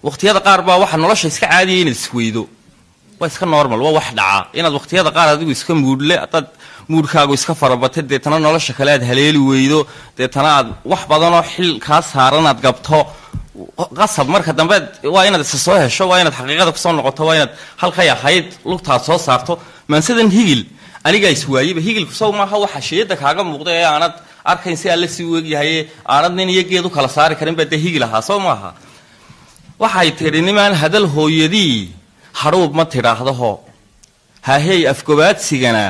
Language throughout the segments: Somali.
waqtiyada qaar baa waxa nolosha iska caadiya inaad isweydo waa iska normal waa wax dhaca inaad waqtiyada qaar adigu iska muudle dad muudkaagu iska farabatay deetana nolosha kale aad haleeli weydo deetana aad wax badan oo xil ka saaran aad gabto qasab marka dambe waa inaad isa soo hesho waa inaad xaqiiqada ku soo noqoto waa inaad halkay ahayd lugtaad soo saarto maansadan higil aniga iswaayib higilku soo maaha waxa sheeyada kaaga muuqda ee aanad arkayn si alla si weeg yahay aanad nin iyo geed u kala saari karin baa higil aha soo maaha waxay tiri nimaan hadal hooyadii haruub ma tiraahdo haahey afgobaadsigana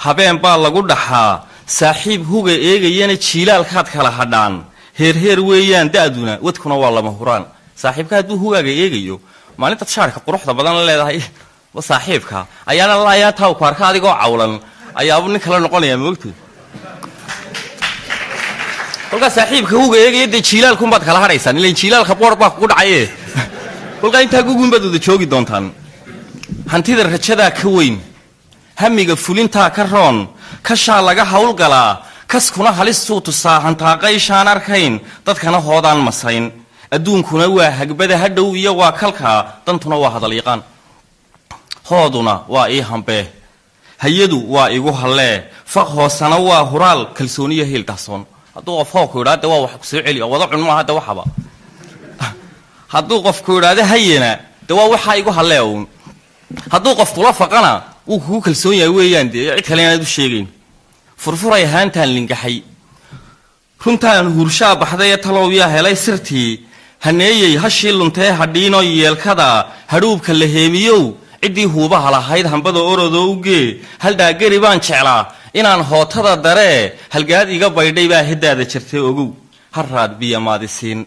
habeen baa lagu dhaxaa saaxiib huga eegayana jiilaalkaad kala hadhaan heer weeyaan daaduna wadkuna waa lama huraan saaxiibka hadduu hugaaga eegayo maalinta shaarka quruxda badan leedahay saaxiibka ayaana laayaa taa ku arka adigoo cawlan ayaaba nin kala noqonaya moogtay kolka saaxiibka huga eegaya de jiilaalkun baad kala hadhaysaan ilaa jiilaalka boor baa ku dhacaye kolka inta gugun baad wada joogi doontaan hantida rajada ka weyn hamiga fulinta ka roon ka shaa laga hawlgalaa kaskuna halistuu tusaa hantaaqayshaan arkayn dadkana hoodaan masayn adduunkuna waa hagbada hadhow iyo waa kalka dantuna waa hadal yaqaan hooduna waa ii hambee hayadu waa igu hallee faq hoosana waa huraal kalsooniyo heel dahsoon hadduu qof hoo ku idhaade waa wax ku soo celi oo wada cun maaha de waxaba hadduu qofku idhaade hayana de waa waxaa igu hallee uun hadduu qof kula faqana wuu kugu kalsoon yahay weeyaan dee cid kale inaad u sheegayn furfuray ahaantaan lingaxay runtaan hurshaa baxday ee talowyaa helay sirtii haneeyey hashii luntee hadhiinoo yeelkada hadhuubka la heemiyow ciddii huubaha lahayd hambada orodoo ugee haldhaagari baan jeclaa inaan hootada daree halgaad iga baydhay baa hiddaada jirtay ogow harraad biyamaadisiin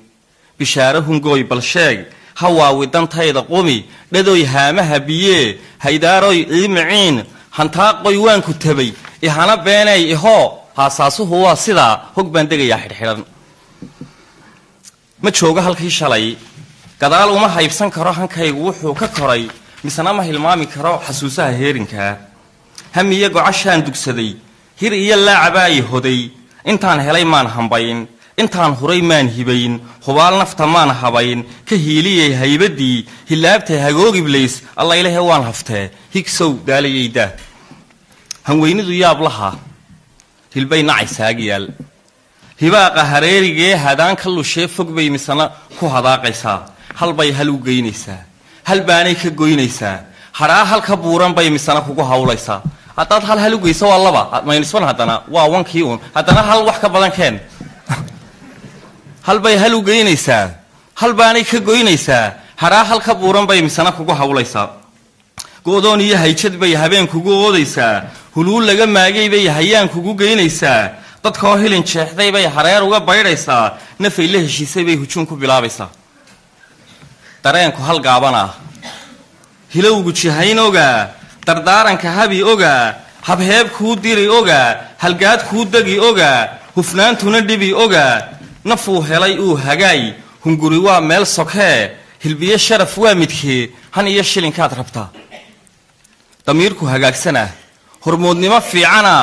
bishaare hungooy balsheeg hawaawi dantayda qumi dhadoy haamaha biyee haydaaroy iimiciin hantaaqoy waanku tabay ihana beenay ihoo haasaasuhu waa sidaa hog baan degayaa xidhxidhan ma joogo halkii shalay gadaal uma haybsan karo hankaygu wuxuu ka koray misna ma hilmaami karo xasuusaha heerinkaa hamiyo gocashaan dugsaday hir iyo laacabaa i hoday intaan helay maan hambayn intaan huray maan hibayn hubaal nafta maan habayn ka hiiliyay haybadii hilaabtay hagoogiblays alla ilahe waan haftee higsow daalayayda hanweynidu yaab laha hilbay nacaysaagyaal hibaaqa hareerigee hadaan ka lushee fog bay misana ku hadaaqaysaa halbay hal u geynaysaa hal baanay ka goynaysaa hadhaa halka buuran bay misana kugu hawlaysaa haddaad hal u geyso waa laba maynisban haddana waa wankii uun haddana hal wax ka badan keen halbay hal u geynaysaa hal baanay ka goynaysaa hadhaa halka buuran bay misana kugu hawlaysaa go'doon iyo hayjad bay habeen kugu oodaysaa huluul laga maagay bay hayaan kugu geynaysaa dadkoo hilin jeexday bay hareer uga baydhaysaa nafay la heshiisay bay hujuun ku bilaabaysaa dareenku hal gaaban ah hilowgu jihayn ogaa dardaaranka habi ogaa habheeb kuu diri ogaa halgaad kuu degi ogaa hufnaantuna dhibi ogaa nafuu helay uu hagaay hunguri waa meel sokee hilbiyo sharaf waa midkee han iyo shilinkaad rabtaa damiirku hagaagsanah hormoodnimo fiicana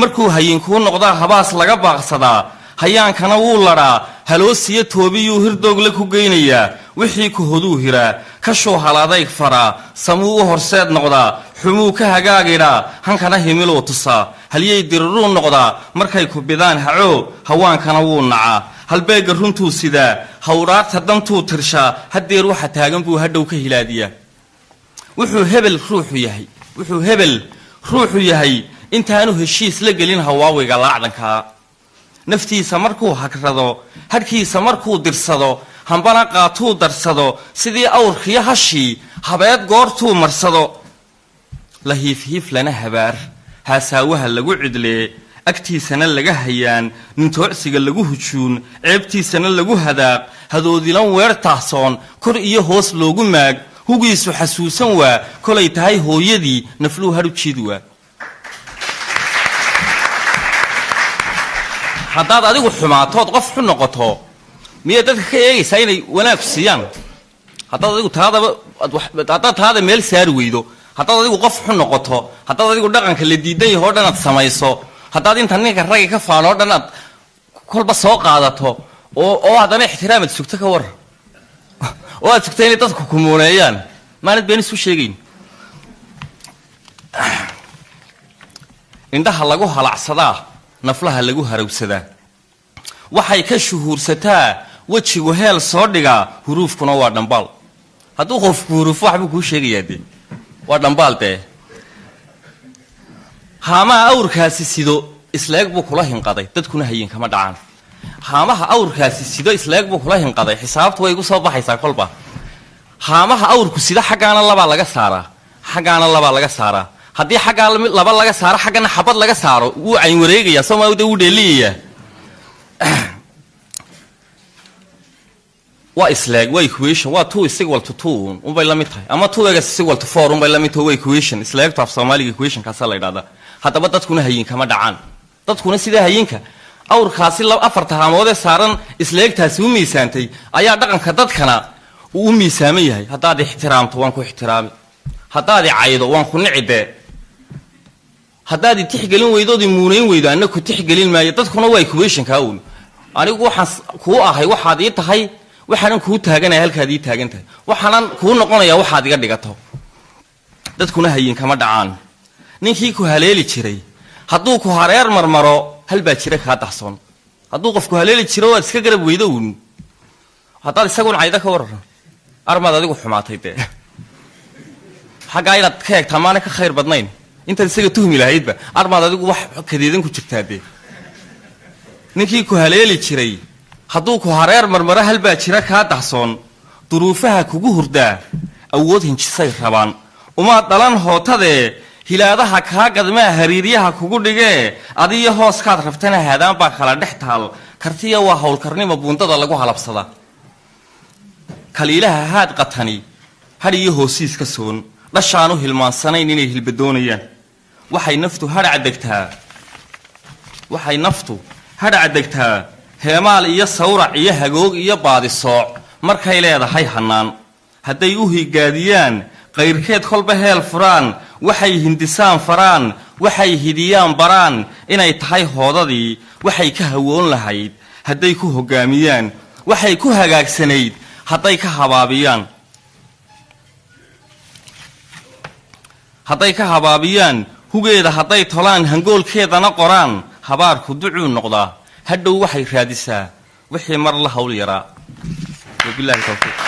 markuu hayinkuu noqdaa habaas laga baaqsadaa hayaankana wuu ladhaa haloosiyo toobiyuu hirdoogla ku geynayaa wixii ku hoduu hiraa kashuu halaadayg faraa samuu u horseed noqdaa xumuu ka hagaagidhaa hankana himiluu tusaa halyay diriruu noqdaa markay ku bidaan hacoo hawaankana wuu nacaa halbeegga runtuu sidaa hawdhaarta dantuu tirshaa haddeer waxa taagan buu hadhow ka hilaadiyaa wuxuu hebel ruuxu yahay intaanu heshiis la gelin hawaawiga laacdankaa naftiisa markuu hagrado hadhkiisa markuu dirsado hambana qaatuu darsado sidii awrkiyo hashii habeed goortuu marsado la hiifhiif lana habaar haasaawaha lagu cidlee agtiisana laga hayaan nintoocsiga lagu hujuun ceebtiisana lagu hadaaq hadoodilan weer taahsoon kor iyo hoos loogu maag hugiisu xasuusan waa kolay tahay hooyadii nafluu hadhu jiid waa haddaad adigu xumaatood qof xun noqoto miyaad dadka ka eegaysaa inay wanaag siiyaan haddaad adigu haddaad taada meel saari weydo haddaad adigu qof xun noqoto haddaad adigu dhaqanka la diidan yaho o dhan aad samayso haddaad inta ninka ragga ka faano o dhan aad kolba soo qaadato oo haddana ixtiraamad sugto ka war oo aad tagtay inay dadku kumuuneeyaan maanad been isu sheegayn indaha lagu halacsadaa naflaha lagu harawsadaa waxay ka shuhuursataa wajigu heel soo dhigaa huruufkuna waa dhambaal hadduu qofku huruuf waxbuu kuu sheegayaa dee waa dhambaal dee haamaha awrkaasi sido isleeg buu kula hinqaday dadkuna hayin kama dhacaan haamaha awrkaasi sido isleeg buu kula hinqaday xisaabtu way igu soo baxaysaa kolba haamaha awrku sida xaggaana labaa laga saaraa xaggaana labaa laga saaraa haddii xaggaa laba laga saaro xaggana xabad laga saaro wuu cayn wareegayaa soomaalida wuu dheeliyayaa waa isleeg waa equation waa 2 is equal to 2 unbay la mid tahay ama 2x is equal to 4 unbay la mid tahay waa equation isleegtu af Soomaaliga equation kaasa la yiraahdaa haddaba dadkuna hayin kama dhacaan dadkuna sida hayinka awrkaasi afarta haamood ee saaran isleegtaasi u miisaantay ayaa dhaqanka dadkana uu miisaaman yahay haddaad ixtiraamto waan ku ixtiraami haddaad caydo waan ku nicide haddaad tixgelin weydoodii muuneyn weydo anna ku tixgelin maayo dadkuna waa equation ka uun anigu waxaan ku ahay waxaad ii tahay waxaan ku taaganahay halkaad ii taagan tahay waxaan ku noqonayaa waxaad iga dhigato dadkuna hayin kama dhacaan ninkii ku haleeli jiray hadduu ku hareer marmaro hal baa jira ka dahsoon hadduu qofku haleeli jiro waad iska garab weydo uun haddaad isagoon cayda ka waran armaad adigu xumaatay dee xaggaa inaad ka eegtaa maana ka khayr badnayn intaad isaga tuhmi lahaydba armaad adigu wax kadeedan ku jirtaa dee ninkii ku haleeli jiray hadduu ku hareer marmaro hal baa jira kaa dahsoon duruufaha kugu hurdaa awood hinjisay rabaan uma dhalan hootadee hilaadaha kaa gadmaa hariiryaha kugu dhigee adiyo hooskaad rabtana haadaan baa kala dhex taal kartiya waa howlkarnimo buundada lagu halabsadaa kaliilaha haad qatani hadh iyo hoosiis ka soon dhashaanu hilmaansanayn inay hilbadoonayaan waxay naftu hadhac degtaa heemaal iyo sawrac iyo hagoog iyo baadisooc markay leedahay hannaan hadday u higaadiyaan qayrkeed kolba heel furaan waxay hindisaan faraan waxay hidiyaan baraan inay tahay hoodadii waxay ka hawoon lahayd hadday ku hoggaamiyaan waxay ku hagaagsanayd hadday ka habaabiyaan hugeeda hadday tolaan hangoolkeedana qoraan habaarku ducuu noqdaa hadhow waxay raadisaa wixii mar la hawl yaraa wabilaahi tawfiiq